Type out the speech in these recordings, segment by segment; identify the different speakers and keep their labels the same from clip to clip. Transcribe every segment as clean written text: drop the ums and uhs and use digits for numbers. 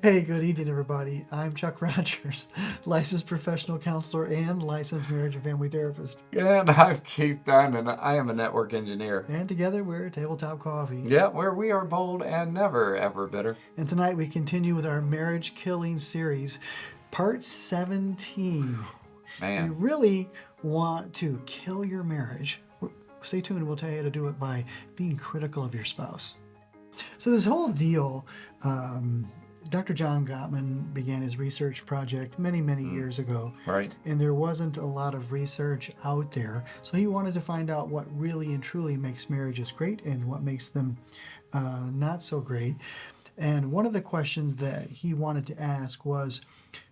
Speaker 1: Hey, good evening, everybody. I'm Chuck Rogers, licensed professional counselor and licensed marriage and family therapist.
Speaker 2: And I'm Keith Dunn, and I am a network engineer.
Speaker 1: And together we're Tabletop Coffee.
Speaker 2: Yeah, where we are bold and never, ever bitter.
Speaker 1: And tonight we continue with our marriage killing series, part 17.
Speaker 2: Man.
Speaker 1: If you really want to kill your marriage, stay tuned. We'll tell you how to do it by being critical of your spouse. So this whole deal, Dr. John Gottman began his research project many years ago.
Speaker 2: Right.
Speaker 1: And there wasn't a lot of research out there. So he wanted to find out what really and truly makes marriages great and what makes them not so great. And one of the questions that he wanted to ask was,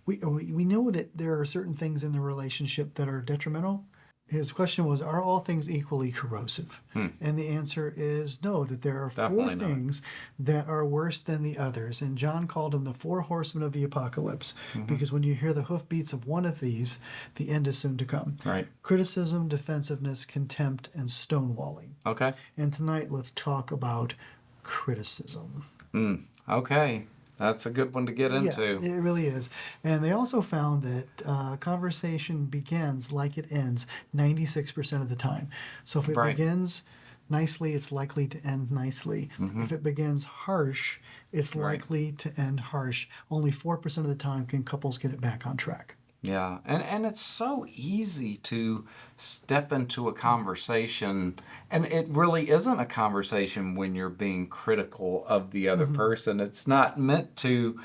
Speaker 1: we know that there are certain things in the relationship that are detrimental. His question was, are all things equally corrosive? And the answer is no, that there are
Speaker 2: Definitely
Speaker 1: four
Speaker 2: not.
Speaker 1: things that are worse than the others. And John called them the four horsemen of the apocalypse, because when you hear the hoofbeats of one of these, the end is soon to come.
Speaker 2: Right.
Speaker 1: Criticism, defensiveness, contempt, and stonewalling.
Speaker 2: Okay.
Speaker 1: And tonight, let's talk about criticism.
Speaker 2: Okay. That's a good one to get into.
Speaker 1: Yeah, it really is. And they also found that conversation begins like it ends 96% of the time. So if it
Speaker 2: Right.
Speaker 1: begins nicely, it's likely to end nicely. If it begins harsh, it's likely to end harsh. Only 4% of the time can couples get it back on track.
Speaker 2: Yeah. And it's so easy to step into a conversation, and it really isn't a conversation when you're being critical of the other person. It's not meant to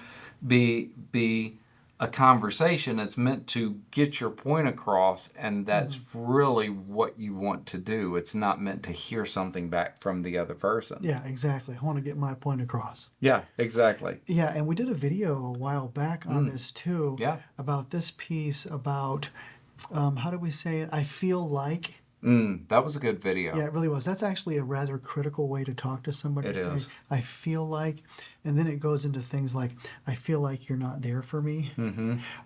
Speaker 2: be a conversation. It's meant to get your point across, and that's really what you want to do. It's not meant to hear something back from the other person.
Speaker 1: Yeah, exactly. I want to get my point across.
Speaker 2: Yeah, exactly.
Speaker 1: Yeah, and we did a video a while back on this too.
Speaker 2: Yeah.
Speaker 1: About this piece about, how do we say it? I feel like.
Speaker 2: That was a good video.
Speaker 1: Yeah, it really was. That's actually a rather critical way to talk to somebody.
Speaker 2: It is.
Speaker 1: I feel like, and then it goes into things like, I feel like you're not there for me,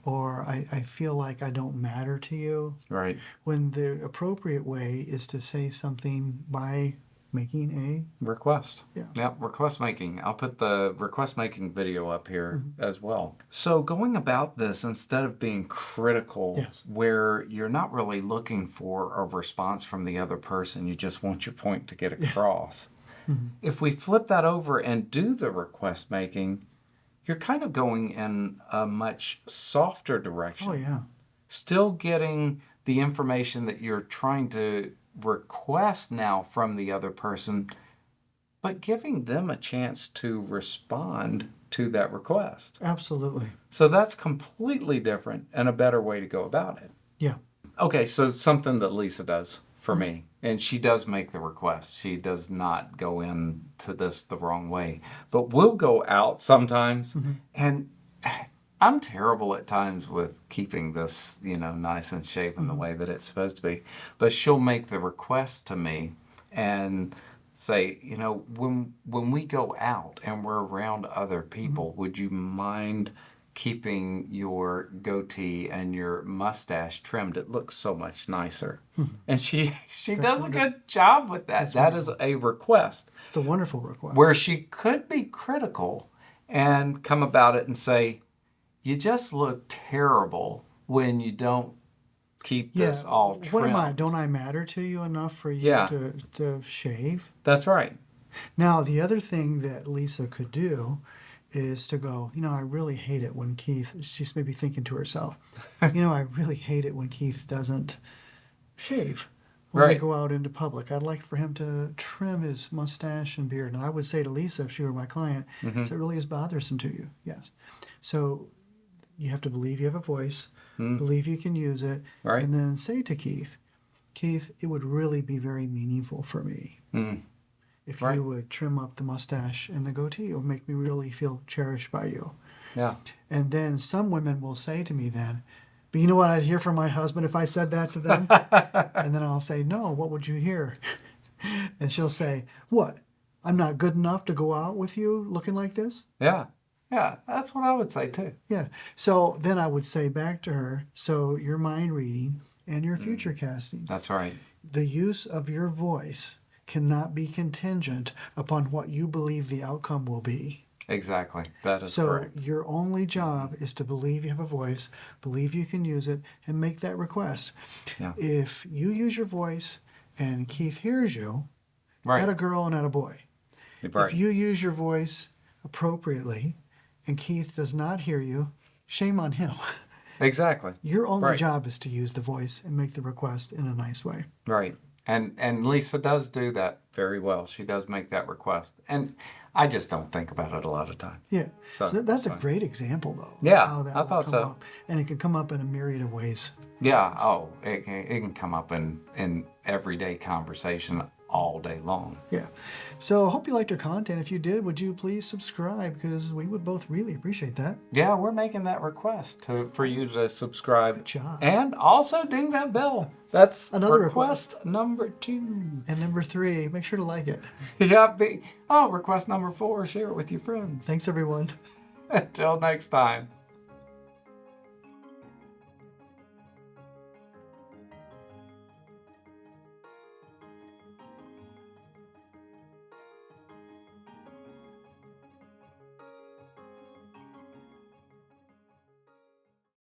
Speaker 1: or I feel like I don't matter to you.
Speaker 2: Right.
Speaker 1: When the appropriate way is to say something by making
Speaker 2: Request.
Speaker 1: Yeah.
Speaker 2: Request making. I'll put the request making video up here as well. So going about this, instead of being critical,
Speaker 1: Yes.
Speaker 2: where you're not really looking for a response from the other person, you just want your point to get across. If we flip that over and do the request making, you're kind of going in a much softer direction.
Speaker 1: Oh, yeah.
Speaker 2: Still getting the information that you're trying to request now from the other person, but giving them a chance to respond to that request.
Speaker 1: Absolutely.
Speaker 2: So that's completely different and a better way to go about it.
Speaker 1: Yeah.
Speaker 2: Okay, so something that Lisa does for me, and she does make the request. She does not go into this the wrong way, but we'll go out sometimes, and I'm terrible at times with keeping this, nice and shaven the way that it's supposed to be. But she'll make the request to me and say, when we go out and we're around other people, would you mind keeping your goatee and your mustache trimmed? It looks so much nicer. And she does a good job with that. That is a request.
Speaker 1: It's a wonderful request.
Speaker 2: Where she could be critical and come about it and say, you just look terrible when you don't keep this all trimmed.
Speaker 1: What am I? Don't I matter to you enough for you to shave?
Speaker 2: That's right.
Speaker 1: Now, the other thing that Lisa could do is to go, I really hate it when Keith, she's maybe thinking to herself, I really hate it when Keith doesn't shave when we go out into public. I'd like for him to trim his mustache and beard. And I would say to Lisa, if she were my client, so it really is bothersome to you. Yes. So you have to believe you have a voice, believe you can use it,
Speaker 2: Right.
Speaker 1: and then say to Keith, it would really be very meaningful for me if
Speaker 2: Right.
Speaker 1: you would trim up the mustache and the goatee. It would make me really feel cherished by you.
Speaker 2: Yeah.
Speaker 1: And then some women will say to me then, but you know what I'd hear from my husband if I said that to them? And then I'll say, no, what would you hear? And she'll say, what? I'm not good enough to go out with you looking like this?
Speaker 2: Yeah. Yeah. That's what I would say too.
Speaker 1: Yeah. So then I would say back to her, so your mind reading and your future casting.
Speaker 2: That's right.
Speaker 1: The use of your voice cannot be contingent upon what you believe the outcome will be.
Speaker 2: Exactly. That is
Speaker 1: So
Speaker 2: correct.
Speaker 1: your only job is to believe you have a voice, believe you can use it, and make that request.
Speaker 2: Yeah.
Speaker 1: If you use your voice and Keith hears you, at a
Speaker 2: Right.
Speaker 1: girl and at a boy. If
Speaker 2: Right.
Speaker 1: you use your voice appropriately and Keith does not hear you, shame on him.
Speaker 2: Exactly.
Speaker 1: Your only
Speaker 2: Right.
Speaker 1: job is to use the voice and make the request in a nice way.
Speaker 2: Right. And Lisa does do that very well. She does make that request. And I just don't think about it a lot of time.
Speaker 1: Yeah.
Speaker 2: So
Speaker 1: So that's a
Speaker 2: fine.
Speaker 1: great example, though. of
Speaker 2: Yeah,
Speaker 1: how that
Speaker 2: I
Speaker 1: will
Speaker 2: thought
Speaker 1: come
Speaker 2: so.
Speaker 1: up. And it can come up in a myriad of ways.
Speaker 2: Yeah. Oh, it can come up in everyday conversation all day long.
Speaker 1: Yeah. So I hope you liked our content. If you did, would you please subscribe? Because we would both really appreciate that.
Speaker 2: Yeah, we're making that request for you to subscribe.
Speaker 1: Good job.
Speaker 2: And also ding that bell. That's
Speaker 1: Another
Speaker 2: request number 2.
Speaker 1: And number 3, make sure to like it.
Speaker 2: Yeah. Request number 4, share it with your friends.
Speaker 1: Thanks, everyone.
Speaker 2: Until next time.